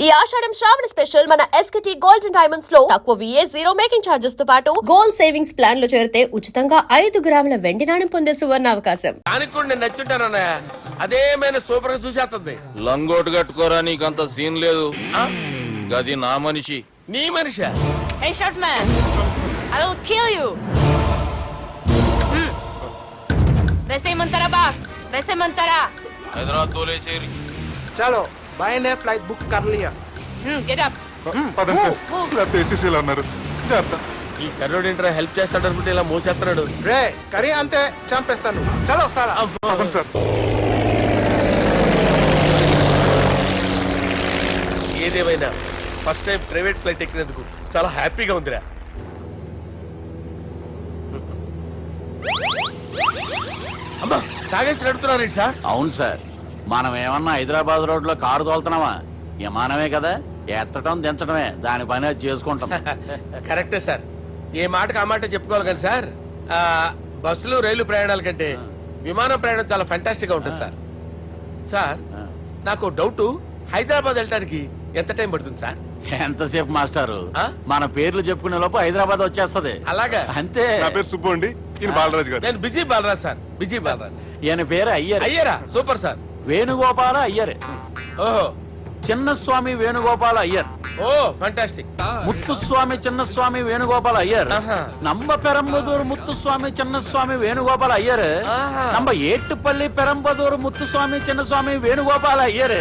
ఈ ఆషాఢం శ్రావణ స్పెషల్ మన SKT gold and diamonds లో తక్కువ VA జీరో మేకింగ్ చార్జెస్ తో పాటు గోల్డ్ సేవింగ్స్ ప్లాన్ లో చేరితే ఉచితంగా 5 గ్రాముల వెండి నాణెం పొందే సువర్ణ అవకాశం. దానికి కూడా నేను నచ్చుంటానన్నయ్య. అదేమైనా సూపర్ గా చూసేస్తుంది. లంగోటు కట్టుకోరా, నీకంత సీన్ లేదు. గది నా మనిషి. నీ Manisha? Hey, short man! I will kill you! वैसे मंतरा बास, वैसे मंतरा. హైదరాబాద్ తోలేసేరి. चलो भाई ने फ्लाइट बुक कर लिया. Get up. ఈ కర్రోడు ఏంట్రా హెల్ప్ చేస్తాడు అనుకుంటే ఇలా మోసేస్తున్నాడు. రే కరీ అంతే చంపేస్తాను. చలో సారా. ఏదేమైనా ఫస్ట్ టైం ప్రైవేట్ ఫ్లైట్ ఎక్కినందుకు చాలా హ్యాపీగా ఉందిరా. అమ్మా తాగేసి నడుపుతున్నారేంటి సార్? అవును సార్, మనం ఏమన్నా హైదరాబాద్ రోడ్ లో కారు తోలుతున్నామా? విమానమే కదా, ఎత్తడం దించడమే దాని పని అది చేసుకుంటాం. కరెక్టే సార్, ఏ మాటకు ఆ మాట చెప్పుకోవాలి కానీ సార్, బస్సులు రైలు ప్రయాణాల కంటే విమానం ప్రయాణం చాలా ఫెంటాస్టిక్ గా ఉంటుంది సార్. సార్ నాకు డౌట్, హైదరాబాద్ వెళ్ళడానికి ఎంత టైం పడుతుంది సార్? ఎంతసేపు మాస్టారు, మన పేర్లు చెప్పుకునే లోపు హైదరాబాద్ వచ్చేస్తది. అలాగా? అంతే. నా పేరు సుబ్బు అండి, ఈయన బాలరాజు గారు. నేను busy Balaraj sir, busy Balaraj. ఈయన పేరు అయ్యర్. అయ్యరా? Super sir. వేణుగోపాల అయ్యర్. ఓహో, చిన్నస్వామి వేణుగోపాల అయ్యర్. ఓ ఫంటాస్టిక్. ముత్తుస్వామి చిన్నస్వామి వేణుగోపాల అయ్యర్. நம்ம பெரம்பதூர் முத்துசுவாமி சின்னசுவாமி வேணுகோபால ஐயர். நம்ம ஏட்டுப்பள்ளி பெரம்பதூர் முத்துசுவாமி சின்னசுவாமி வேணுகோபால ஐயர்.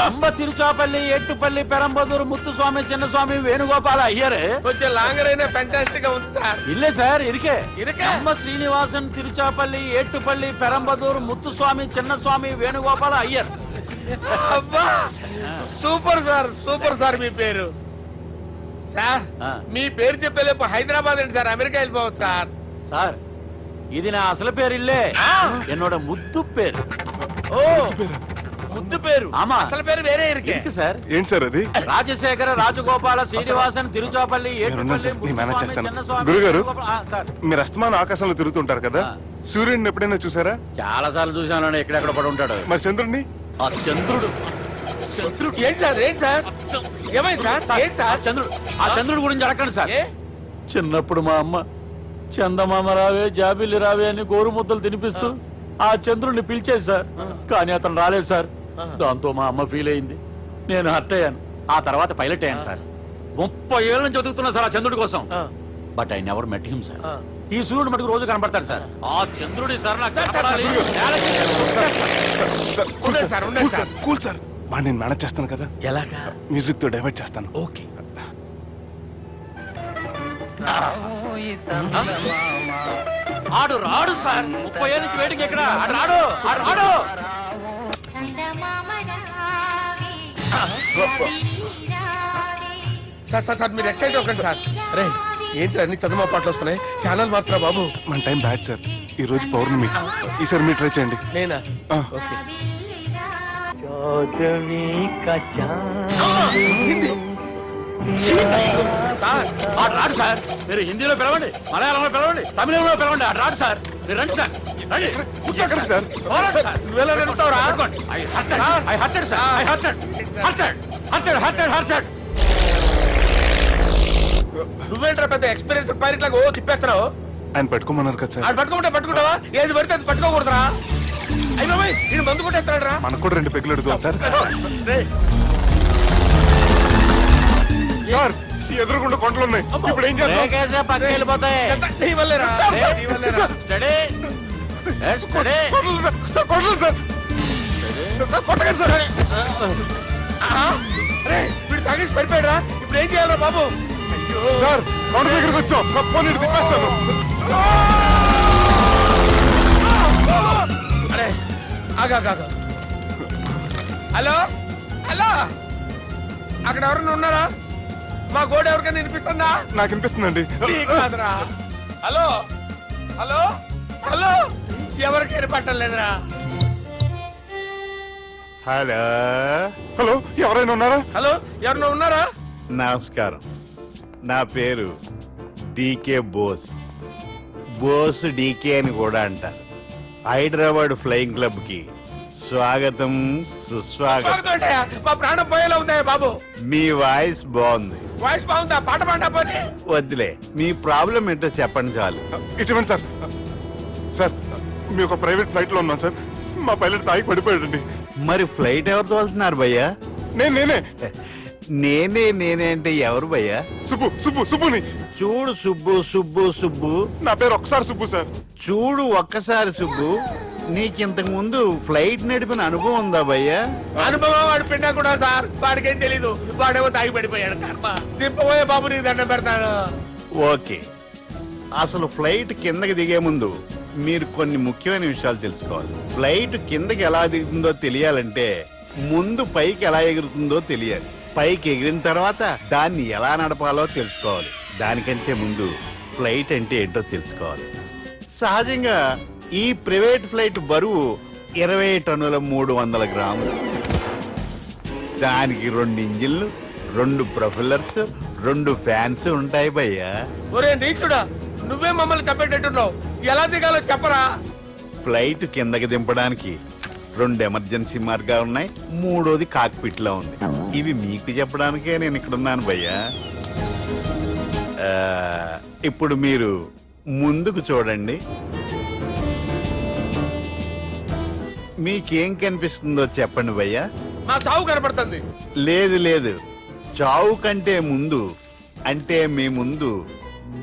நம்ம திருச்சாப்பள்ளி ஏட்டுப்பள்ளி பெரம்பதூர் முத்துசுவாமி சின்னசுவாమి వేణుగోపాల ஐயர். కొంచెం లాంగర్ అయినా ఫంటాస్టిక్ గా ఉంది సార్. இல்ல சார், இருக்கே. நம்ம ஸ்ரீனிவாசன் திருச்சாப்பள்ளி ஏட்டுப்பள்ளி பெரம்பதூர் முத்துசுவாమి చిన్నస్వామి వేణుగోపాల ஐயர். అబ్బా సూపర్ సార్, సూపర్ సార్. మీ పేరు సార్, మీ పేరు చెప్పేలేపు హైదరాబాద్ ఏంటి సార్, అమెరికా వెళ్ళిపోవచ్చు సార్. సార్ ఇది నా అసలు పేరు ఇల్లే, என்னோட ముద్దు పేరు. ఓ ముద్దు పేరు. ఆమా, అసలు పేరు వేరే ఇరుకే సార్. ఏంటి సార్ అది? రాజశేఖర రాజగోపాల శ్రీనివాసన్ తిరుచాపల్లి గురుగారు, మీరు అస్తమానం ఆకాశంలో తిరుగుతుంటారు కదా, సూర్యుడిని ఎప్పుడైనా చూసారా? చాలా సార్లు చూసాను, ఎక్కడెక్కడ పడి ఉంటాడు. మరి చంద్రుడిని? ఆ చంద్రుడు. ఏంటి సార్, ఏంటి సార్, ఏమైంది సార్? ఏంటి సార్? చంద్రుడు గురించి అడగండి సార్. చిన్నప్పుడు మా అమ్మ చందమామ రావే జాబిల్లి రావే అని గోరు ముద్దలు తినిపిస్తూ ఆ చంద్రుడిని పిలిచేది సార్, కానీ అతను రాలేదు సార్. దాంతో మా అమ్మ ఫీల్ అయింది, నేను హర్ట్ అయ్యాను. ఆ తర్వాత పైలట్ అయ్యాను సార్. 30 ఏళ్ళ నుంచి చదువుతున్నా సార్ ఆ చంద్రుడి కోసం. But I never met him sir. ఈ సూర్యుడు మటుకు రోజు కనపడతాడు సార్. ఆ చంద్రుడి సార్ నాకు కూల్ సార్, బాగా నేను మేనేజ్ చేస్తాను కదా. ఎలాగా? మ్యూజిక్ తో డైవర్ట్ చేస్తాను. ఓకే. ఆడు రాడు సార్, 30 ఏళ్ళ నుంచి వేడికి ఎక్కడ రాడు. సార్ సార్ సార్ మీరు ఎక్సైట్ అవ్వకండి సార్. రే ఏంటి అన్ని చదువు పాటలు వస్తున్నాయి, ఛానల్ మార్చరా బాబు. మన టైం బ్యాడ్ సార్, ఈ రోజు పౌర్ణమి. ఈసారి మీరు ట్రై చేయండి. నేనా? ఓకే. రాడు సార్, మీరు హిందీలో పిలవండి, మలయాళంలో పిలవండి, తమిళంలో పిలవండి. ఆడు రాడు సార్, మీరు రండి సార్. కూర్చోకండి సార్. నువ్వేంట్రా పెద్ద ఎక్స్పీరియన్స్ పైలట్ లాగా ఓ తిప్పేస్తున్నావు? ఆయన పట్టుకోమన్నారు కదా సార్. ఆడు పట్టుకుంటే పట్టుకుంటావా? ఏది పడితే అది పట్టుకోకూడదురా. అయ్యో నేను మందు కొట్టేస్తాడు రా. మనకు కూడా 2 పెగ్గులు అడుగుతాం సార్. సార్ ఎదురుకుండా కొండలు ఉన్నాయి, ఇప్పుడు ఏం చేద్దాం? పక్కకి వెళ్ళిపోతాయి. నీ వల్లేరా? కొట్టండి సార్. వీడు తాగేసి పడిపోయాడురా, ఇప్పుడు ఏం చేయాలరా బాబు? సార్ కొండ దగ్గరికి వచ్చాం, నీళ్ళు తిప్పేస్తాను. అరే ఆగా. హలో హలో, అక్కడ ఎవరన్నా ఉన్నారా? మా గోడ ఎవరికైనా వినిపిస్తుందా? నాకు వినిపిస్తుందండి. కాదురా. హలో హలో హలో, ఎవరికి వినపట్టలేదురా. హలో హలో, ఎవరైనా ఉన్నారా? హలో ఎవరైనా ఉన్నారా? నమస్కారం, నా పేరు డీకే బోస్. బోస్ డీకే అని కూడా అంటారు. హైదరాబాద్ ఫ్లయింగ్ క్లబ్ కి స్వాగతం సుస్వాగతం. స్వాగతం ఏంటయ్యా? మా ప్రాణం పోయేలా ఉందా బాబు? మీ వాయిస్ బాగుంది. వాయిస్ బాగుందా? పాట పాడా పోనీ. వద్దులే, మీ ప్రాబ్లం ఏంటో చెప్పండి చాలు. ఇటువంటి సార్ సార్ మీ ఒక ప్రైవేట్ ఫ్లైట్ లో ఉన్నాం సార్. మా పైలట్ తాగి పడిపోయాడండి. మరి ఫ్లైట్ ఎవరు తోలుతున్నారు భయ్యా? నేనే నేనే అంటే ఎవరు భయ్యా? సుబ్బుని. చూడు సుబ్బు నా పేరు ఒకసారి సుబ్బు సార్. చూడు ఒక్కసారి సుబ్బు, నీకింతకు ముందు ఫ్లైట్ నడిపిన అనుభవం ఉందా భయ్యా? అనుభవం వాడు పిండా కూడా సార్. వాడికేం తెలీదు. వాడేమో తాగి పడిపోయాడు. కర్మ. దింపబోయే బాబు నీకు దండం పెడతాను. ఓకే, అసలు ఫ్లైట్ కిందకి దిగే ముందు మీరు కొన్ని ముఖ్యమైన విషయాలు తెలుసుకోవాలి. ఫ్లైట్ కిందకి ఎలా దిగుతుందో తెలియాలంటే ముందు పైకి ఎలా ఎగురుతుందో తెలియాలి. పైకి ఎగిరిన తర్వాత దాన్ని ఎలా నడపాలో తెలుసుకోవాలి. దానికంటే ముందు ఫ్లైట్ అంటే ఏంటో తెలుసుకోవాలి. సహజంగా ఈ ప్రైవేట్ ఫ్లైట్ బరువు 20 టన్నుల 300 గ్రాములు. దానికి 2 ఇంజిన్లు, 2 ప్రొఫెల్లర్స్, 2 ఫ్యాన్స్ ఉంటాయి భయ్యా. ఒరే నీచుడా, నువ్వే మమ్మల్ని తప్పేటట్టున్నావు. ఎలా దిగాలో చెప్పరా? ఫ్లైట్ కిందకి దింపడానికి 2 ఎమర్జెన్సీ మార్గాలు ఉన్నాయి. 3వది కాక్పిట్ లో ఉంది. ఇవి మీకు చెప్పడానికే నేను ఇక్కడ ఉన్నాను భయ్యా. ఇప్పుడు మీరు ముందుకు చూడండి. మీకేం కనిపిస్తుందో చెప్పండి భయ్యా. మా చావు కనపడుతుంది. లేదు, చావు కంటే ముందు అంటే మీ ముందు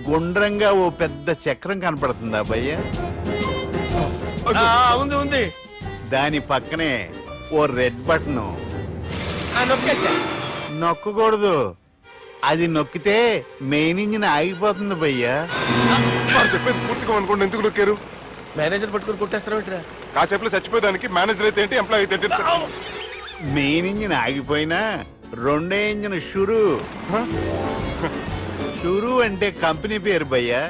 గుండ్రంగా ఓ పెద్ద చక్రం కనపడుతుందా భయ్యా? ఉంది. దాని పక్కనే ఓ రెడ్ బటన్. నొక్కేసా. నొక్కకూడదు, అది నొక్కితే మెయిన్ ఇంజిన్ ఆగిపోతుంది భయ్యా. వారు చెప్పేది పూర్తిగా అనుకోండి. ఎందుకు నొక్కారు? మేనేజర్ పట్టుకుని కొట్టేస్తారా? కాసేపులో చచ్చిపోయేదానికి మేనేజర్ అయితే ఏంటి, ఎంప్లాయ్ అయితే ఏంటి? మెయిన్ ఇంజిన్ ఆగిపోయినా రెండో ఇంజిన్ షురు అంటే కంపెనీ పేరు భయ్యా.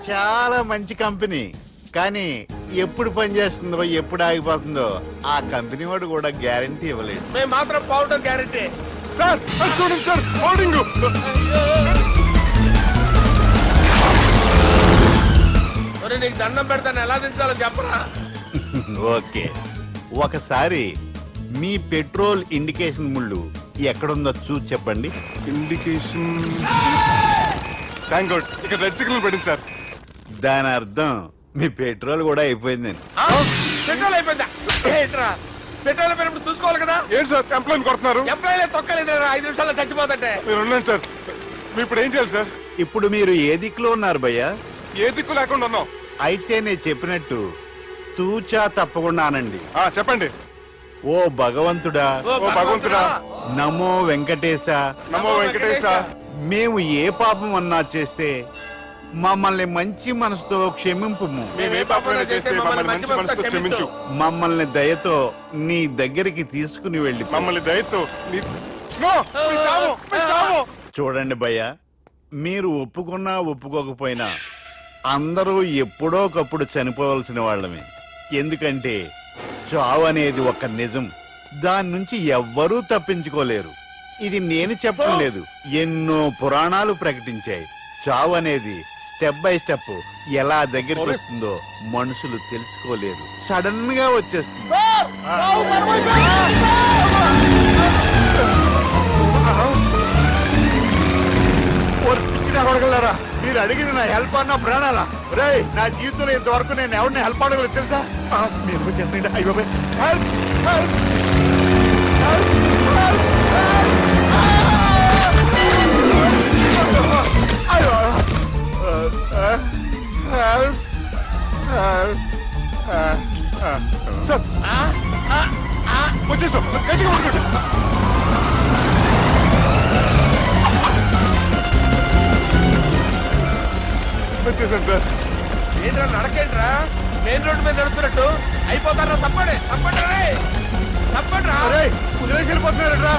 చాలా మంచి కంపెనీ, కానీ ఎప్పుడు పనిచేస్తుందో ఎప్పుడు ఆగిపోతుందో ఆ కంపెనీ వాడు కూడా గ్యారంటీ ఇవ్వలేదు. మేము మాత్రం పోవడం గ్యారంటీ. సార్ అది చూడండి సార్, హోర్డింగ్. ఒరే నీకు దండం పెడతాను, ఎలా దించాలో చెప్పరా? ఓకే, ఒకసారి మీ పెట్రోల్ ఇండికేషన్ ముళ్ళు ఎక్కడుందో చూసి చెప్పండి. ఇండికేషన్. థ్యాంక్ గాడ్, ఇక్కడ రెడ్ సిగ్నల్ పడింది సార్. దాని అర్థం మీ పెట్రోల్ కూడా అయిపోయిందని. పెట్రోల్ అయిపోయిందా? ఏంట్రా, పెట్రోల్ అయిపోయినప్పుడు చూసుకోవాలి కదా. ఏంటి సార్ ఎంప్లాయ్ కొడుతున్నారు? ఎంప్లాయీ తొక్కలేదు. 5 నిమిషాల్లో చచ్చిపోతుంటే. మీరు ఉండండి సార్. మీరు ఇప్పుడు ఏం చేయాలి సార్? ఇప్పుడు మీరు ఏ దిక్కులో ఉన్నారు భయ్యా? ఏ దిక్కు లేకుండా ఉన్నాం. అయితే నేను చెప్పినట్టు తూచా తప్పకుండా అనండి. చెప్పండి. ఓ భగవంతుడా, ఓ భగవంతుడా, నమో వెంకటేశ, నమో వెంకటేశ. మేము ఏ పాపం అన్నా చేస్తే మమ్మల్ని మంచి మనసుతో క్షమింపు. మేము ఏ పాపమైనా చేస్తే మమ్మల్ని మంచి మనసుతో క్షమించు. మమ్మల్ని దయతో నీ దగ్గరికి తీసుకుని వెళ్ళి మమ్మల్ని దయతో నో, మీ చావు, మీ చావు. చూడండి భయ్యా, మీరు ఒప్పుకున్నా ఒప్పుకోకపోయినా అందరూ ఎప్పుడో ఒకప్పుడు చనిపోవలసిన వాళ్ళమే. ఎందుకంటే చావు అనేది ఒక నిజం, దాని నుంచి ఎవ్వరూ తప్పించుకోలేరు. ఇది నేను చెప్పడం లేదు, ఎన్నో పురాణాలు ప్రకటించాయి. చావు అనేది స్టెప్ బై స్టెప్ ఎలా దగ్గరికి వస్తుందో మనుషులు తెలుసుకోలేరు, సడన్ గా వచ్చేస్తుంది. అడగలరా, మీరు అడిగింది నా హెల్ప్ అన్న ప్రాణాలా? రే, నా జీవితంలో ఇంతవరకు నేను ఎవరిని హెల్ప్ అడగలేదు తెలుసా? మీరు చెప్పండి. అయ్యో హెల్ప్, హెల్ప్, సార్ వచ్చేసాం, గట్టిగా పడుకోండి. వచ్చేసాను సార్. ఏంట్రా నడకేంట్రా? మెయిన్ రోడ్డు మీద నడుస్తున్నట్టు అయిపోతారా? తప్పండి, తప్పండి రే, తప్పండి రా. కుదిరేసి వెళ్ళిపోతున్నారట్రా.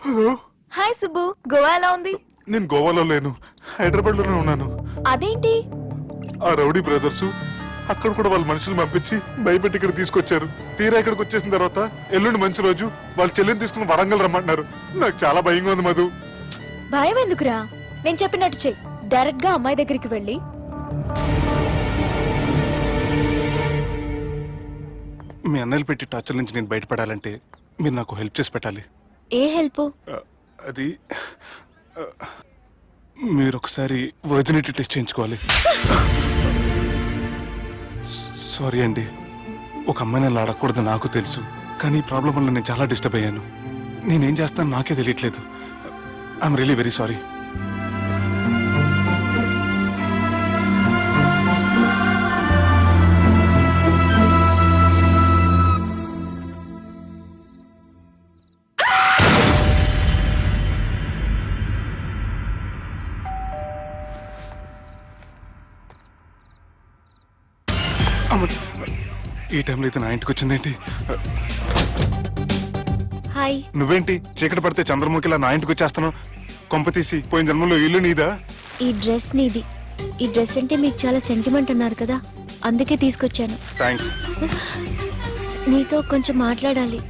హలో హాయ్ సుబ్బు, గోవా ఎలా ఉంది? నేను గోవాలో లేను, హైదరాబాద్ లోనే ఉన్నాను. అదేంటి? ఆ రౌడీ బ్రదర్స్ అక్కడ కూడా వాళ్ళ మనుషులు పంపించి భయపెట్టి ఇక్కడ తీసుకొచ్చారు. తీరా ఇక్కడికి వచ్చేసిన తర్వాత ఎల్లుండి మంచి రోజు వాళ్ళ చెల్లిని తీసుకుని వరంగల్ రమ్మంటున్నారు. నాకు చాలా భయంగా ఉంది మధు. భయం ఎందుకురా? నేను చెప్పినట్టు చెయ్యి. డైరెక్ట్ గా అమ్మాయి దగ్గరికి వెళ్ళి మీ అన్నయ్యలు పెట్టి టార్చర్ నుంచి నేను బయటపడాలంటే మీరు నాకు హెల్ప్ చేసి పెట్టాలి. ఏ హెల్ప్? అది మీరు ఒకసారి వర్జినిటీ టెస్ట్ చేయించుకోవాలి. సారీ అండి, ఒక అమ్మాయిని అలా అడగకూడదు నాకు తెలుసు, కానీ ఈ ప్రాబ్లం వల్ల నేను చాలా డిస్టర్బ్ అయ్యాను. నేనేం చేస్తాను నాకే తెలియట్లేదు. I'm really very sorry. ఈ టైంలో అయితే నా ఇంటికి వచ్చిందేంటి? హాయ్. నువ్వేంటి చీకటి పడితే చంద్రముఖిలా నా ఇంటికి వచ్చేస్తాను? కొంప తీసి పోయిన జన్మలో ఇల్లు నీదా? ఈ డ్రెస్ నీది. ఈ డ్రెస్ అంటే మీకు చాలా సెంటిమెంట్ అన్నారు కదా, అందుకే తీసుకొచ్చాను. థ్యాంక్స్. నీతో కొంచెం మాట్లాడాలి.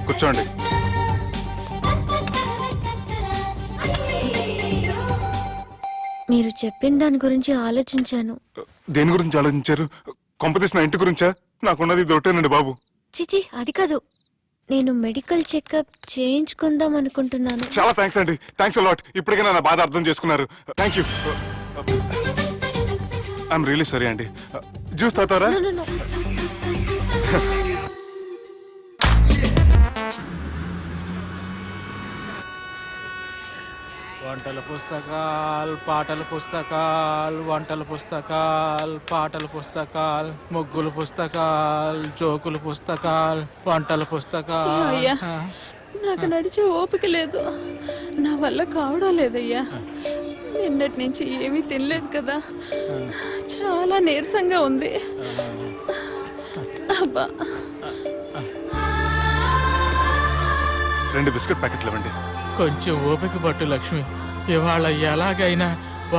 కూర్చోండి. మీరు చెప్పిన దాని గురించి ఆలోచించాను. దేని గురించి ఆలోచించారు? కొంపతీసి నా ఇంటి గురించా? నాకున్నది దొరటేనండి బాబు. చిచి, అది కాదు. నేను మెడికల్ చెకప్ చేయించుకుందాం అనుకుంటున్నాను. చాలా థ్యాంక్స్ అండి, థ్యాంక్స్ అలాట్. ఇప్పటికైనా నా బాధ అర్థం చేసుకున్నారు. Thank you. I'm really sorry అండి. జ్యూస్ తాతారా? No, no, no. వంటల పుస్తకాలు, పాటల పుస్తకాలు, వంటల పుస్తకాలు, పాటల పుస్తకాలు, ముగ్గుల పుస్తకాలు, జోకుల పుస్తకాలు, వంటల పుస్తకాలు. అయ్యా, నాకు నడిచే ఓపిక లేదు, నా వల్ల కావడం లేదయ్యా. నిన్నటి నుంచి ఏమీ తినలేదు కదా, చాలా నీరసంగా ఉంది. అబ్బా, 2 బిస్కెట్ ప్యాకెట్లు ఇవ్వండి. కొంచెం ఓపిక పట్టు లక్ష్మి. ఇవాళ ఎలాగైనా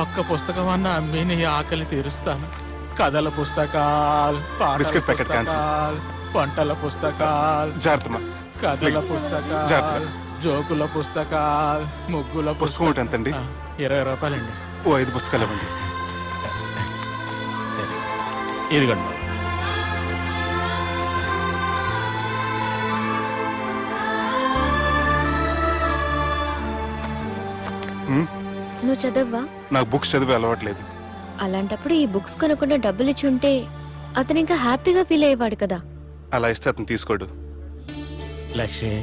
ఒక్క పుస్తకం అన్నా అమ్మి నీ ఆకలి తీరుస్తాను. కథల పుస్తకాలు, పాటల బిస్కెట్ ప్యాకెట్ క్యాన్సిల్. పుస్తకాలు, వంటల పుస్తకాలు, జాగ్రత్త. కథల పుస్తకాలు, జాగ్రత్తగా. జోకుల పుస్తకాలు, ముగ్గుల పుస్తకం ఒకటి ఎంతండి? 20 రూపాయలండి. ఓ 5 పుస్తకాలు ఇవ్వండి. ఇదిగండి. నువ్వు చదవ్వా? నాకు బుక్స్ చదివే అలవాట్లేదు. అలాంటప్పుడు ఈ బుక్స్ కొనకుండా డబ్బులు ఇచ్చి ఉంటే అతను ఇంకా హ్యాపీగా ఫీల్ అయ్యేవాడు కదా. అలా ఇస్తే అతను తీసుకోడు. లక్ష్మి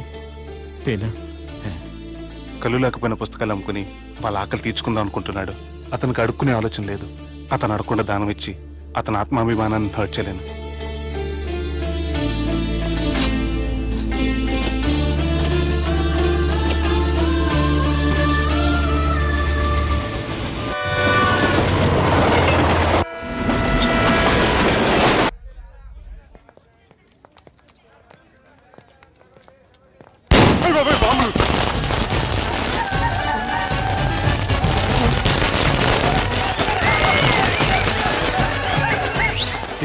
తిను. కళ్ళు లేకపోయిన పుస్తకాలు అమ్ముకుని వాళ్ళ ఆకలి తీర్చుకుందాం అనుకుంటున్నాడు. అతనికి అడుక్కునే ఆలోచన లేదు. అతను అడగకుండా దానం ఇచ్చి అతని ఆత్మాభిమానాన్ని హర్ట్ చేయలేను.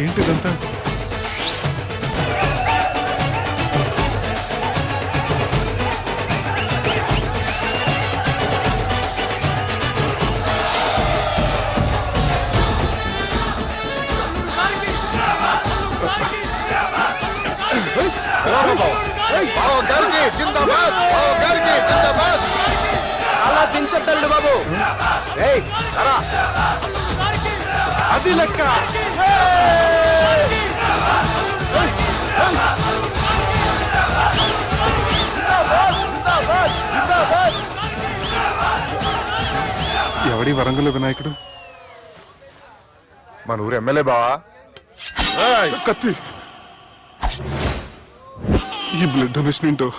ఏంటిదంతా? అలా దించద్దండి బాబు. అది లెక్క. ఎవడి వరంగల్ వినాయకుడు? మన ఊరు ఎమ్మెల్యే బావా. కత్తి. ఈ బ్లడ్ డొనేషన్ ఏంటో.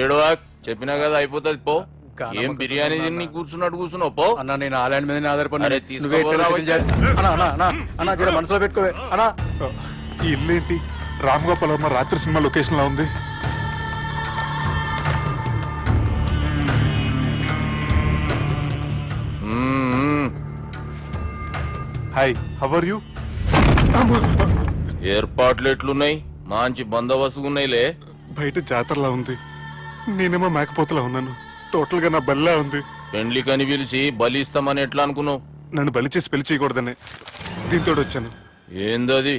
ఏడవా చెప్పినా కదా అయిపోతుంది పో. ఏం బిర్యానీ తిని కూర్చున్నట్టు కూర్చున్నావు పో. అన్న నేను ఆ ల్యాండ్ మీద ఆధారపడి అరే, తీసుకోపోరా అన్న జర మనసులో పెట్టుకోవే అన్న. ఈ ఇల్లేంటి రామ్ గోపాల్ వర్మ రాత్రి సినిమా లొకేషన్ లా ఉంది. Hi, how are you? ఏర్పాట్లు ఎట్లున్నాయి? మంచి బందోబస్తుగా ఉన్నాయిలే. బయట జాతరలా ఉంది, నేనేమో మేకపోతలా ఉన్నాను. టోటల్ గా నా బల్లా ఉంది. పెండ్లి కని పిలిచి బలి ఇస్తామని ఎట్లా అనుకున్నావు? నన్ను బలి చేసి పెళ్లి చేయకూడదని దీంతో వచ్చాను. ఏందది?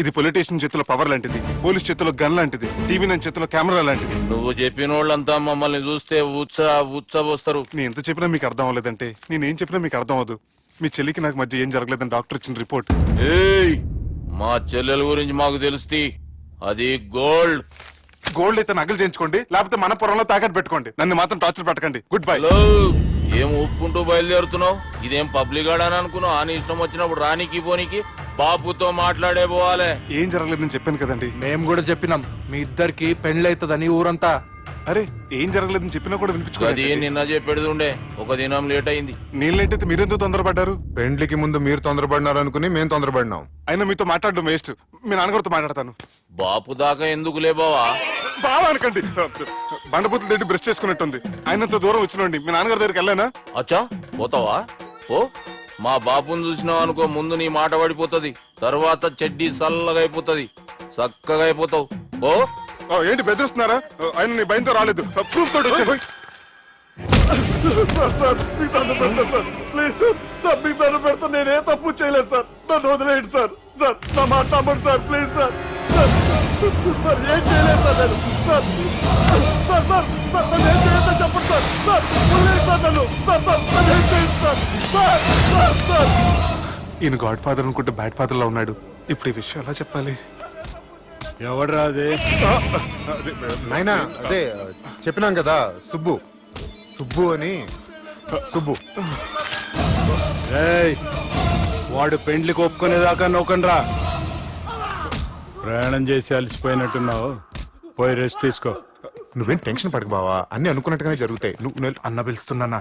ఇది పొలిటీషియన్ చేతిలో పవర్ లాంటిది, పోలీస్ చేతిలో గన్ లాంటిది, టీవీ నైన్ చేతిలో కెమెరా లాంటిది. నువ్వు చెప్పిన వాళ్ళంతా మమ్మల్ని చూస్తే ఉత్సవస్తారు. నేను ఎంత చెప్పినా మీకు అర్థం అవ్వలేదంటే నేనేం చెప్పినా మీకు అర్థం అవ్వదు. మీ చెల్లికి నాకు మధ్య ఏం జరగలేదని డాక్టర్ ఇచ్చిన రిపోర్ట్. ఏయ్, మా చెల్లెల గురించి మాకు తెలుస్తుంది. అది గోల్డ్. గోల్డ్ అయితే నగలు చేయించుకోండి, లేకపోతే మన పొలంలో తాకట్టు పెట్టుకోండి. నన్ను మాత్రం టార్చర్ పెట్టకండి. Good bye. హలో, ఏం ఒప్పుకుంటూ బయలుదేరుతున్నావు? ఇదేం పబ్లిక్ గార్డెన్ అనుకున్నావు? అని ఇష్టం వచ్చినప్పుడు రానికి పోనీకి బాపుతో మాట్లాడే పోవాలే. ఏం జరగలేదని చెప్పాను కదండి. మేము కూడా చెప్పినాం మీ ఇద్దరికి పెళ్ళైతుందని ఊరంతా. అరే ఏం జరగలేదని చెప్పినా కూడా అది వినిపించుకోండి. నిన్న చెప్పేది ఉండే, ఒక దినం లేట్ అయింది. నేను లేట్ అయితే మీరెందుకు తొందరపడ్డారు? పెండ్లికి ముందు మీరు తొందరపడినారు అనుకుని మేము తొందరపడినాం. అయినా మీతో మాట్లాడడం వేస్ట్. మీ నాన్నగారితో మాట్లాడతాను. బాపు దాకా ఎందుకులే బావా? బాగా అనకండి. బండబూతులు తిండి బ్రష్ చేసుకున్నట్టుంది. ఆయనంత దూరం వచ్చినండి. మీ నాన్నగారి దగ్గరికి వెళ్ళానా? అచ్చా, పోతావా? ఓ, మా బాపుని చూసినావు అనుకో, ముందు నీ మాట పడిపోతుంది, తర్వాత చెడ్డీ సల్లగా అయిపోతుంది, చక్కగా అయిపోతావు. ఓ ఏంటి బెదిరిస్తున్నారా? ఆయన నీ భయంతో రాలేదు, ప్రూఫ్ తోటి వచ్చాను. ప్లీజ్ సార్, మీకు దండం పెడతా. నేనే తప్పు చేయలేదు సార్, నన్ను వదిలేయండి సార్. సార్ నా మాట నమ్మండి సార్, ప్లీజ్ సార్. సార్ ఏం చేయలేదు సార్ నేను. సార్ సార్ సార్ సార్ నన్ను ఏం చేయలేదు చెప్పండి సార్. సార్ వదిలేయండి సార్ నన్ను. సార్ సార్ నన్ను ఏం చేయండి సార్. సార్ సార్ సార్ ఈయన గాడ్ ఫాదర్ అనుకుంటే బ్యాడ్ ఫాదర్ లా ఉన్నాడు. ఇప్పుడు ఈ విషయం ఎలా చెప్పాలి? ఎవడరా అదే? నాయనా అదే చెప్పినాం కదా, సుబ్బు. సుబ్బు అని. సుబ్బు ఏయ్, వాడు పెండ్లికి ఒప్పుకునేదాకా నౌకండ్రా. ప్రయాణం చేసి అలసిపోయినట్టున్నావు, పోయి రెస్ట్ తీసుకో. నువ్వేం టెన్షన్ పడకు బావా, అన్ని అనుకున్నట్టుగానే జరుగుతాయి. నువ్వు అన్న పిలుస్తున్నానా?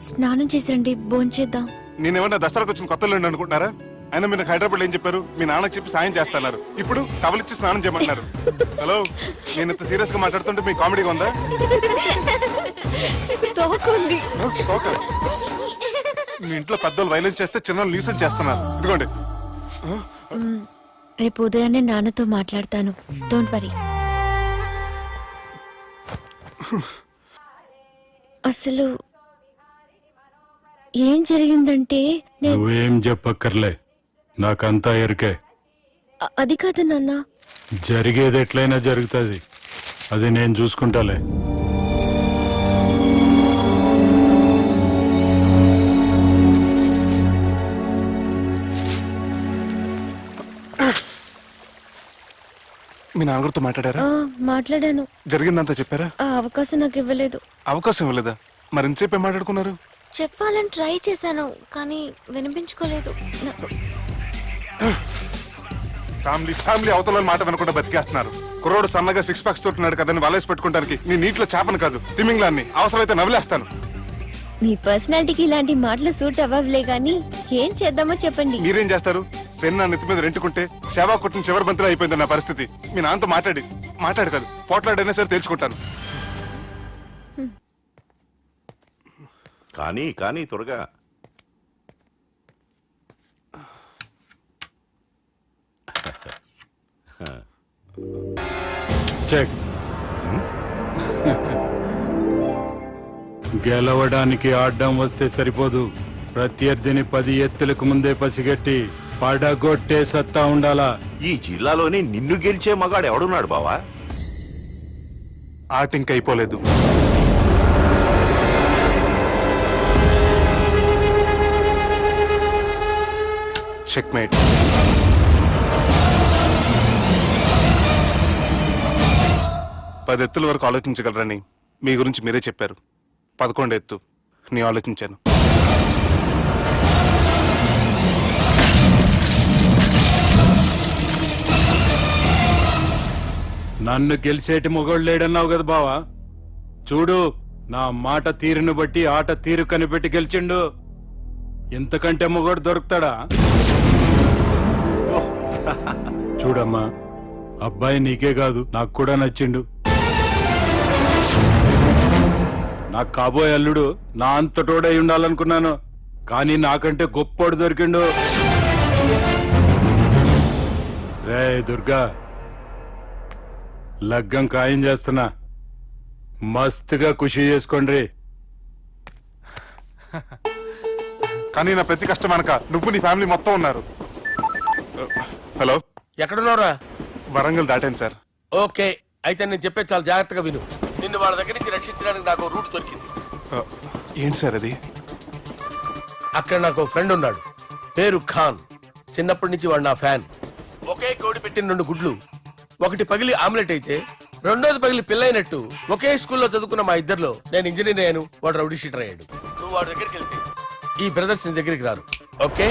స్నానం చేసిరండి, భోంచేద్దాం. నేనేమన్నా దసరాకు వచ్చిన కొత్తలో అనుకుంటున్నారా? అయినా మీరు హైదరాబాద్ ఏం చెప్పారు? మీ నాన్నకి చెప్పి సాయం చేస్తున్నారు. ఇప్పుడు టవలిచ్చి స్నానం చేయమంటున్నారు. హలో, నేను ఇంత సీరియస్ గా మాట్లాడుతుంటే మీ కామెడీగా ఉందా? తోకుంది. ఓకే. మీ ఇంట్లో పెద్దలు వైలెన్స్ చేస్తే చిన్న న్యూసెన్స్ చేస్తున్నారు. ఇదిగోండి. రేపు ఉదయాన్నే నాన్నతో మాట్లాడతాను, డోంట్ వరీ. అసలు ఏం జరిగిందంటే నువ్వేం చెప్పక్కర్లే, నాకంతా ఎరికే. అది కాదు నాన్న. జరిగేది ఎట్లయినా జరుగుతుంది, అది నేను చూసుకుంటాలే. మీ నాన్నగారితో మాట్లాడారా? మాట్లాడాను. జరిగిందంతా చెప్పారా? ఆ అవకాశం నాకు ఇవ్వలేదు. అవకాశం ఇవ్వలేదా? మరి ఎంతసేపు మాట్లాడుకున్నారు? చెప్పాలని ట్రై చేశాను, కానీ వినిపించుకోలేదు. ఫ్యామిలీ అవతల మాట వినకుండా బతికేస్తున్నారు. కుర్రోడు సన్నగా 6 ప్యాక్స్ తోటున్నాడు కదని వలేసి పెట్టుకోవడానికి నీ నీటిలో చేపను కాదు, తిమింగ్లాన్ని అవసరమైతే నవ్వులేస్తాను. నీ పర్సనాలిటీకి ఇలాంటి మాటలు సూట్ అవ్వలే గానీ ఏం చేద్దామో చెప్పండి. మీరేం చేస్తారు? సెన్న నెత్తి మీద రెంటుకుంటే సేవా కొట్టిన చివరి బంతిలో అయిపోయింది నా పరిస్థితి. మీ నాన్నతో మాట్లాడు కాదు, పోట్లాడైనా సరే తెలుసుకుంటాను. కానీ కానీ త్వరగా. చెక్. గెలవడానికి ఆడ్డం వస్తే సరిపోదు, ప్రత్యర్థిని 10 ఎత్తులకు ముందే పసిగట్టి పడగొట్టే సత్తా ఉండాలా. ఈ జిల్లాలోని నిన్ను గెలిచే మగాడు ఎవడున్నాడు బావా? ఆట ఇంకా అయిపోలేదు. చెక్మేట్. పది ఎత్తుల వరకు ఆలోచించగలరని మీ గురించి మీరే చెప్పారు. 11 ఎత్తు నేను ఆలోచించాను. నన్ను గెలిచేటి మొగోడు లేడన్నావు కదా బావా, చూడు నా మాట తీరును బట్టి ఆట తీరు కనిపెట్టి గెలిచిండు. ఇంతకంటే మొగోడు దొరుకుతాడా? చూడమ్మా, అబ్బాయి నీకే కాదు నాకు కూడా నచ్చిండు. నాకు కాబోయే అల్లుడు నా అంతటోడై ఉండాలనుకున్నాను, కానీ నాకంటే గొప్పోడు దొరికిండు. రే దుర్గా, లగ్గం ఖాయం చేస్తున్నా, మస్తుగా ఖుషి చేసుకోండి. కానీ నా ప్రతి కష్టం వెనక నువ్వు నీ ఫ్యామిలీ మొత్తం ఉన్నారు. హలో, ఎక్కడున్నారా? వరంగల్ దాటాను సార్. ఓకే, అయితే నేను చెప్పేది చాలా జాగ్రత్తగా విను. నిన్ను వాళ్ళ దగ్గర నుంచి రక్షించడానికి నాకు రూట్ దొరికింది. ఏంటి సార్ అది? అక్కడ నాకు ఫ్రెండ్ ఉన్నాడు, పేరు ఖాన్. చిన్నప్పటి నుంచి వాడు నా ఫ్యాన్. ఒకే కోడి పెట్టిన 2 గుడ్లు, ఒకటి పగిలి ఆమ్లెట్ అయితే రెండోది పగిలి పిల్లైనట్టు ఒకే స్కూల్లో చదువుకున్న మా ఇద్దరిలో నేను ఇంజనీర్ అయ్యాను, వాడు రౌడీ షీటర్ అయ్యాడు. నువ్వు వాడి దగ్గరికి వెళ్తే ఈ బ్రదర్స్ నీ దగ్గరికి రారు. ఓకే?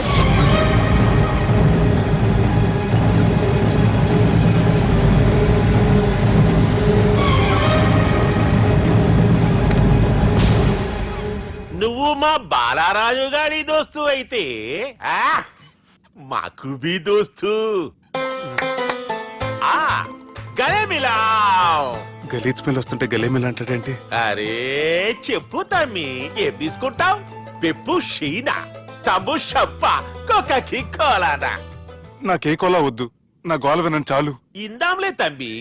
నువ్వు మా బాలారాజు గారి దోస్తు అయితే మాకు బి దోస్తు. గలే మిలావ్. గలీజ్ స్మెల్ వస్తుంటే గలేమిల్ అంటాడేంటి? అరే చెప్పు తమ్మి, ఏం తీసుకుంటావు? పెప్పు షీనా, తమ్ము షప్ప, కొకకి కోలానా? నాకే కోలా వద్దు, నా గోల వినండి చాలు. ఇందాంలే తమ్మి,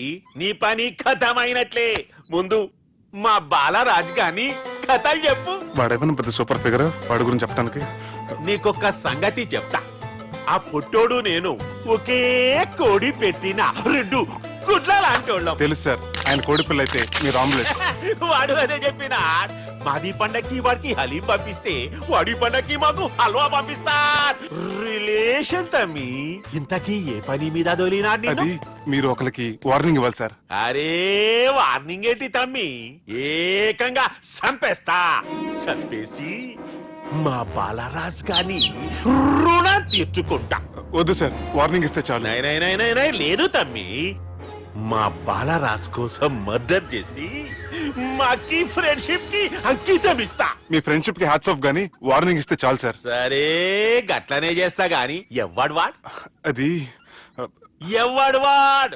నీ పని ఖతమైనట్లే. ముందు మా బాలరాజు గాని కథలు చెప్పు. వాడేమైనా పెద్ద సూపర్ ఫిగర్, వాడి గురించి చెప్పడానికి. నీకొక్క సంగతి చెప్తా. ఆ పుట్టోడు నేను ఒకే కోడి పెట్టిన 2 గుడ్ల లాంటోళ్ళం. తెలుసు సార్, ఆయన కోడి పిల్ల అయితే మీరు ఆమ్లెట్. వాడు అదే చెప్పిన. మాది పండక్కి వాడికి హలీం పంపిస్తే వాడి పండక్కి మాకు హల్వా పంపిస్తా. రిలేషన్ తమ్మి. ఇంతకీ ఏ పని మీద దొలినా? అది మీరు ఒకరికి వార్నింగ్ ఇవ్వాలి సార్. అరే వార్నింగ్ ఏంటి తమ్మి, ఏకంగా సంపేస్తా. సంపేసి మా బాలరాజ్ గాని రుణం తీర్చుకుంటా. వద్దు సార్, వార్నింగ్ ఇస్తే చాలు. నై లేదు తమ్మి, మా బాలరాజ్ కోసం మర్డర్ చేసి మాకి ఫ్రెండ్షిప్ కి అంకితం ఇస్తా. మీ ఫ్రెండ్షిప్ కి హ్యాట్స్ ఆఫ్ గానీ వార్నింగ్ ఇస్తే చాలు సార్. సరే గట్లనే చేస్తా గాని ఎవ్వడు వాడ్? అది ఎవ్వడు వాడ్?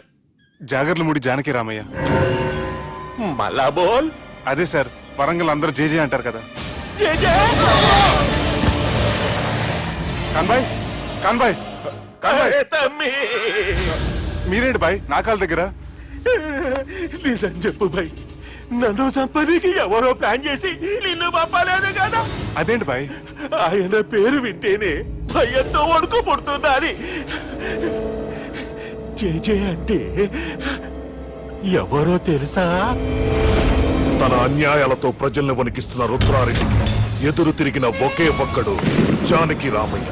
జాగర్లమూడి జానకి రామయ్య. మళ్ళా బోల్. అదే సార్, వరంగల్ అందరూ జేజే అంటారు కదా. కాన్బాయ్, కాన్బాయ్, కాన్బాయ్. తమ్మి మీరేంటి బాయ్ నా కాళ్ళ దగ్గర? నిజం చెప్పు బాయ్, నన్ను సంపదికి ఎవరో ప్లాన్ చేసి నిన్ను పంపలేదు కదా? అదేంటి బాయ్? ఆయన పేరు వింటేనే భయంతో వణుకు పుడుతున్నది. జేజే అంటే ఎవరో తెలుసా? తన అన్యాయాలతో ప్రజల్ని వణికిస్తున్న రుద్రారెడ్డికి ఎదురు తిరిగిన ఒకే ఒక్కడు జానకి రామయ్య.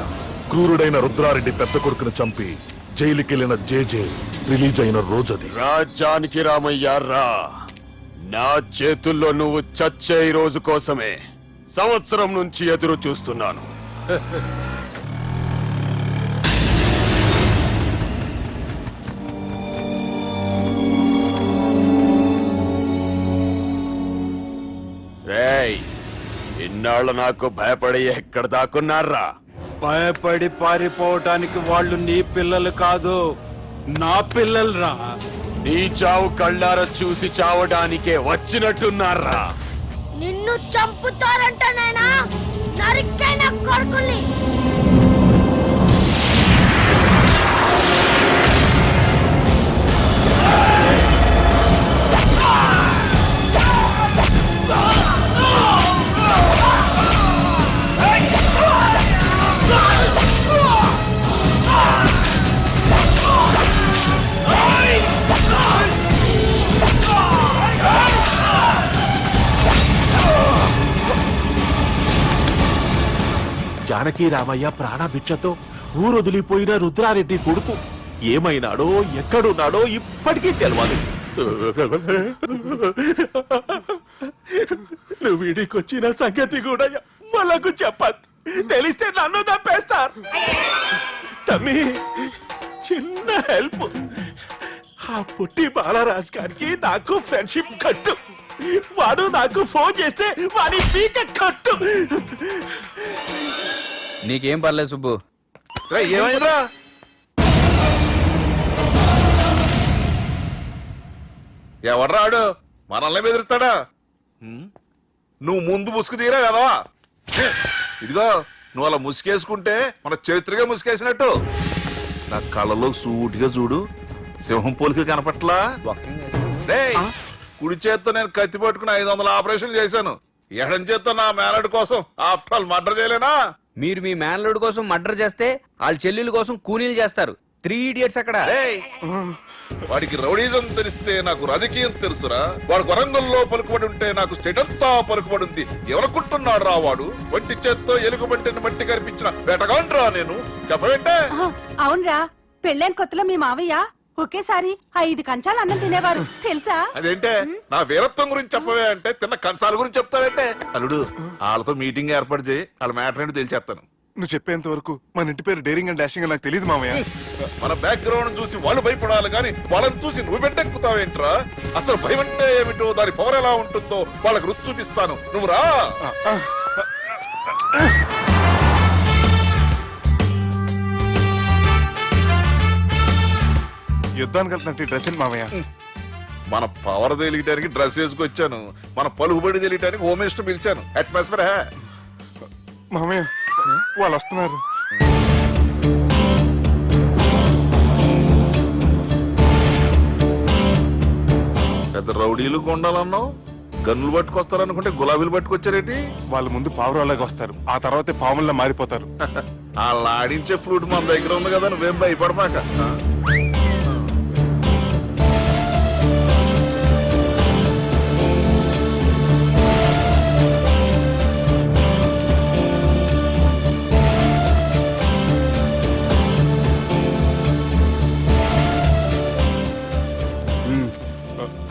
క్రూరుడైన రుద్రారెడ్డి పెద్ద కొడుకును చంపి జైలుకెళ్లిన జేజే రిలీజ్ అయిన రోజది. రాజానికి రామయ్య రా, నా చేతుల్లో నువ్వు చచ్చే ఈ రోజు కోసమే సంవత్సరం నుంచి ఎదురు చూస్తున్నాను. రేయ్, ఇన్నాళ్ళు నాకు భయపడి ఎక్కడ దాక్కున్నారా? భయపడి పారిపోవటానికి వాళ్ళు నీ పిల్లలు కాదు, నా పిల్లలు రా. నీ చావు కళ్ళారా చూసి చావడానికే వచ్చినట్టున్నారా? నిన్ను చంపుతారంట నేనా? నరికైన కొడుకుల్ని. జానకి రామయ్య ప్రాణభిక్షతో ఊరొదిలిపోయిన రుద్రారెడ్డి కొడుకు ఏమైనాడో ఎక్కడున్నాడో ఇప్పటికీ తెలియదు. నువ్వు వీడికొచ్చిన సంగతి కూడా వాళ్ళకు చెప్పద్దు, తెలిస్తే నన్ను తప్పేస్తారు. తమ్మి చిన్న హెల్ప్, ఆ పుట్టి బాలరాజ్ గారికి నాకు ఫ్రెండ్షిప్ కట్టు. వాడు నాకు ఫోన్ చేస్తే వాడి పీక కట్టు. నీకేం పర్లేదు సుబ్బు. ఏమైందిరా? ఎవడ్రాడు మనల్ని బెదిరిస్తాడా? నువ్వు ముందు ముసుగు తీరా కదవా? ఇదిగో నువ్వు అలా ముసుకేసుకుంటే మన చరిత్రగా ముసుకేసినట్టు. నా కళ్ళలో సూటిగా చూడు, సింహం పోలిక కనపట్లా? డేయ్, కుడి చేత్తో నేను కత్తి పట్టుకుని 500 ఆపరేషన్లు చేశాను. ఎడం చేత్తో నా మేనడు కోసం ఆఫ్టర్ ఆల్ మర్డర్ చేయలేనా? మీరు మీ మేనల్లుడు కోసం మర్డర్ చేస్తే వాళ్ళ చెల్లెళ్ళ కోసం కూనీలు చేస్తారు. 3 Idiots అక్కడ. డేయ్, వాడికి రౌడీజం తెలిస్తే నాకు రాజకీయం తెలుసురా. వాడు వరంగల్లో పలుకుబడి ఉంటే నాకు స్టేట్ అంతా పలుకుబడి ఉంది. ఎవరనుకుంటున్నాడు రా వాడు? వంటి చేత్తో ఎలుగుబంటిని మట్టి కనిపించిన వేటగాండ్రా నేను. చెప్పవేంటే? అవునరా, పెళ్ళైన కొత్తలో మీ మావయ్య ఒకేసారి 5 కంచాలు అన్నం తినేవారు తెలుసా? అదేంటే నా వీరత్వం గురించి చెప్పవే అంటే తిన్న కంచాల గురించి చెప్తావేంటే? అల్లుడు, వాళ్ళతో మీటింగ్ ఏర్పాటు చేయి, వాళ్ళ మ్యాటర్ ఏంటో తెలిచేస్తాను. నువ్వు చెప్పేంత వరకు మన ఇంటి పేరు డేరింగ్ అండ్ డాషింగ్ నాకు తెలియదు మామయ్య. మన బ్యాక్గ్రౌండ్ చూసి వాళ్ళు భయపడాలి కానీ వాళ్ళని చూసి నువ్వు బిడ్డెక్కుతావేంట్రా? అసలు భయం అంటే ఏమిటో, దాని పవర్ ఎలా ఉంటుందో వాళ్ళకి రుచి చూపిస్తాను. నువ్వు రా. యుద్ధానికి వెళ్తున్నట్టు డ్రెస్ ఏంటి మామయ్య? మన పవర్ తెలియటానికి డ్రెస్ వేసుకొచ్చాను, మన పలుకుబడి తెలియటానికి హోమ్ మినిస్టర్ పిలిచాను. అట్మాస్ఫియర్ హే. మామయ్య వాళ్ళు వస్తున్నారు. పెద్ద రౌడీలు కొండాలన్నావు, గన్నులు పట్టుకొస్తారనుకుంటే గులాబీలు పట్టుకొచ్చారేంటి? వాళ్ళ ముందు పావురాలాగా వస్తారు, ఆ తర్వాతే పాముల్లా మారిపోతారు. వాళ్ళ ఆడించే ఫ్లూట్ మన దగ్గర ఉంది కదా, నువ్వేం భయపడమాక.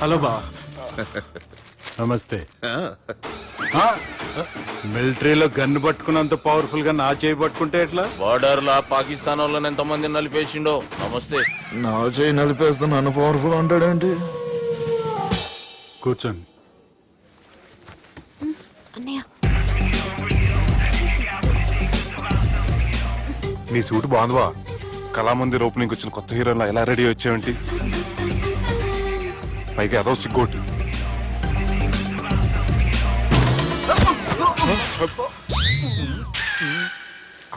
హలో బా. నమస్తే. మిలిటరీలో గన్ను పట్టుకున్నంత పవర్ఫుల్ గా నా చేయి పట్టుకుంటే ఎట్లా? బార్డర్ లా పాకిస్తాన్ వాళ్ళని ఎంతమంది నలిపేసిండో. నమస్తే. నా చేయి నలిపేస్తా నన్ను పవర్ఫుల్ అంటాడేంటి? కూర్చోండి. అన్నయ్య నీ సూట్ బాగుందివా? కళామందిర్ ఓపెనింగ్ వచ్చిన కొత్త హీరోలా ఎలా రెడీ వచ్చావేంటి? పైగా అదో సిగ్గోటి.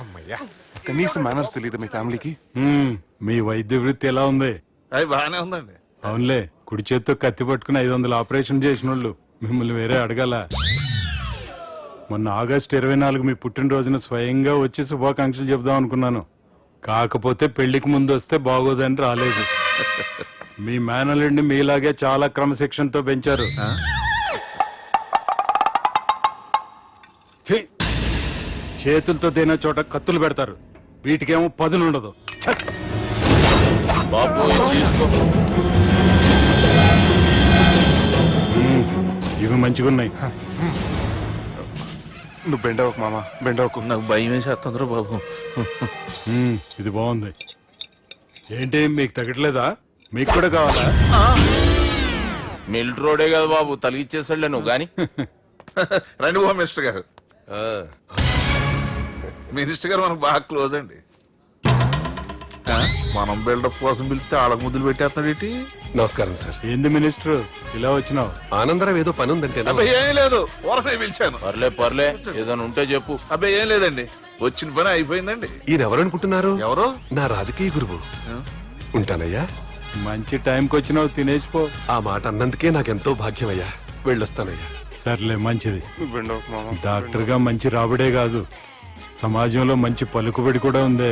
అమ్మయ్యా, కనీసం మేనర్స్ తెలియదు మీ ఫ్యామిలీకి. మీ వైద్య వృత్తి ఎలా ఉంది? అది బాగానే ఉందండి. అవునులే, కుడి చేత్తో కత్తి పట్టుకుని 500 ఆపరేషన్ చేసిన వాళ్ళు మిమ్మల్ని వేరే అడగాల. మొన్న ఆగస్టు 24 మీ పుట్టినరోజున స్వయంగా వచ్చి శుభాకాంక్షలు చెబుదాం అనుకున్నాను. కాకపోతే పెళ్లికి ముందు వస్తే బాగోదని రాలేదు. మీ మేనల్లుడిని మీలాగే చాలా క్రమశిక్షణతో పెంచారు. ఛీ! చేతులతో తినే చోట కత్తులు పెడతారు, వీటికేమో పదులుండదు. బాబు తీసుకో. ఇవి మంచిగున్నాయి. నువ్వు బెండవకు మామ, బెండవకు. నాకు భయం వేసేస్తుందిరా బాబు. ఇది బాగుంది. ఏంటి మీకు తగ్గట్లేదా? మీకు కూడా కావాలా? మిలిటరీ రోడే కదా బాబు, తలిగిచ్చేసాడులే నువ్వు గాని. రండి హోమ్ మినిస్టర్ గారు. మినిస్టర్ గారు మనకు బాగా క్లోజ్ అండి. మనం బిల్డప్ కోసం పిలిస్తే ఆళ్ళకు ముద్దులు పెట్టేస్తున్నాడు. నమస్కారం సార్. ఏంది మినిస్టర్ ఇలా వచ్చినావు? ఆనందరావు ఏదో పని ఉందంటే. అబ్బాయి ఏం లేదు, ఊరనే పిలిచాను. పర్లే ఏదైనా ఉంటే చెప్పు. అబ్బాయి ఏం లేదండి, వచ్చిన పని అయిపోయిందండి. ఈయన ఎవరు అనుకుంటున్నారు? ఎవరు? నా రాజకీయ గురువు. ఉంటానయ్యా. మంచి టైంకి వచ్చినావు, తినేసిపో. ఆ మాట అన్నందుకే నాకెంతో భాగ్యమయ్యా. వెళ్ళొస్తానయ్యా. సర్లే, మంచిది. నువ్వు బెండవకు మామ. డాక్టర్ గా మంచి రాబడే కాదు, సమాజంలో మంచి పలుకుబడి కూడా ఉంది.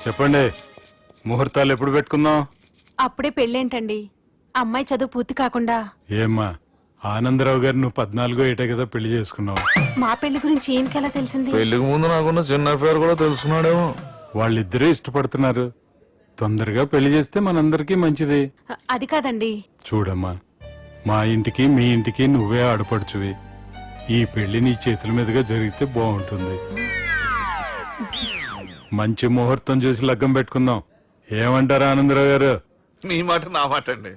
చెప్పండి, ముహూర్తాలు ఎప్పుడు పెట్టుకుందాం? అప్పుడే పెళ్ళేంటండి, అమ్మాయి చదువు పూర్తి కాకుండా. ఏమ్మా, ఆనందరావు గారు నువ్వు 14వ ఏట కదా పెళ్లి చేసుకున్నావు. మా పెళ్లి గురించి ఈయనకెలా తెలిసింది? పెళ్లికి ముందు నాకున్న చిన్న పేరు కూడా తెలుసుకున్నాడేమో. వాళ్ళిద్దరే ఇష్టపడుతున్నారు, తొందరగా పెళ్లి చేస్తే మనందరికీ మంచిది. అది కాదండి. చూడమ్మా, మా ఇంటికి మీ ఇంటికి నువ్వే ఆడపడుచువి. ఈ పెళ్లి నీ చేతుల మీదుగా జరిగితే బాగుంటుంది. మంచి ముహూర్తం చూసి లగ్గం పెట్టుకుందాం. ఏమంటారా ఆనందరావు గారు? నీ మాట నా మాట అండి.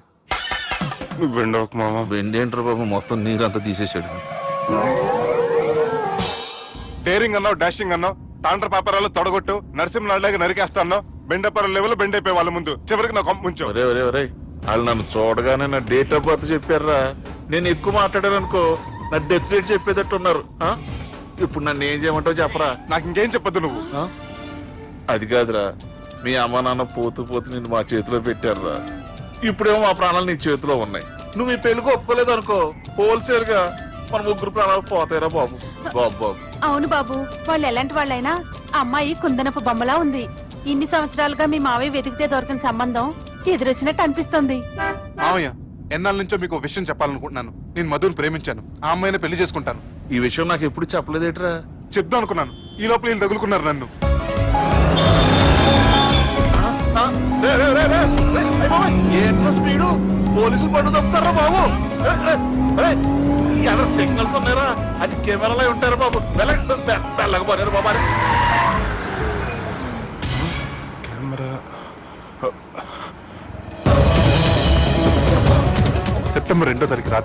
నువ్వు వెండవకు మామ. వెండి ఏంట్రా బాబు, మొత్తం నీరంతా తీసేసాడు. డేరింగ్ అన్నావు, డాషింగ్ అన్నావు, తాండ్ర పాపరాలు తొడగొట్టు, నరసింహనాయుడులాగా నరికేస్తా అన్నావు. బెండపర లెవెల్ బెండ్ అయిపోయి వాళ్ళ ముందు చివరికి నా కొంప ముంచావు. ఒరే ఒరే ఒరే, వాళ్ళు నన్ను చూడగానే నా డేట్ ఆఫ్ బర్త్ చెప్పారా. నేను ఎక్కువ మాట్లాడాను అనుకో నా డెత్ రేట్ చెప్పేటట్టు ఉన్నారు. ఇప్పుడు నన్ను ఏం చేయమంటావు చెప్పరా. నాకు ఇంకేం చెప్పొద్దు నువ్వు. అది కాదురా, మీ అమ్మ నాన్న పోతూ పోతూ నిన్ను మా చేతిలో పెట్టారురా. ఇప్పుడేమో మా ప్రాణాలు నీ చేతిలో ఉన్నాయి. నువ్వు ఈ పెళ్లికి ఒప్పుకోలేదు అనుకో, హోల్సేల్ గా మన ముగ్గురు ప్రాణాలు పోతాయిరా బాబు. బాబు బాబు. అవును బాబు, వాళ్ళు ఎలాంటి వాళ్ళైనా అమ్మాయి కుందనపు బొమ్మలా ఉంది. ఇన్ని సంవత్సరాలుగా మీ మావయ్య వెతికితే దొరకని సంబంధం ఎదురొచ్చినట్టు అనిపిస్తుంది. మామయ్య, ఎన్నాళ్ళ నుంచో మీకు ఒక విషయం చెప్పాలనుకుంటున్నాను. నేను మధుని ప్రేమించాను. ఆ అమ్మాయిని పెళ్లి చేసుకుంటాను. ఈ విషయం నాకు ఎప్పుడు చెప్పలేదేట్రా. చెప్దాం అనుకున్నాను, ఈ లోపల వీళ్ళు తగులుకున్నారు నన్ను. ఏంట్రా స్పీడు, పోలీసులు పన్ను తప్పుతారా బాబు. ఎలా సిగ్నల్స్ ఉన్నారా, అది కెమెరాలో ఉంటారా బాబు. వెళ్ళకపోయారు బాబు. కెమెరా సెప్టెంబర్ 2వ తారీఖు రాత్రి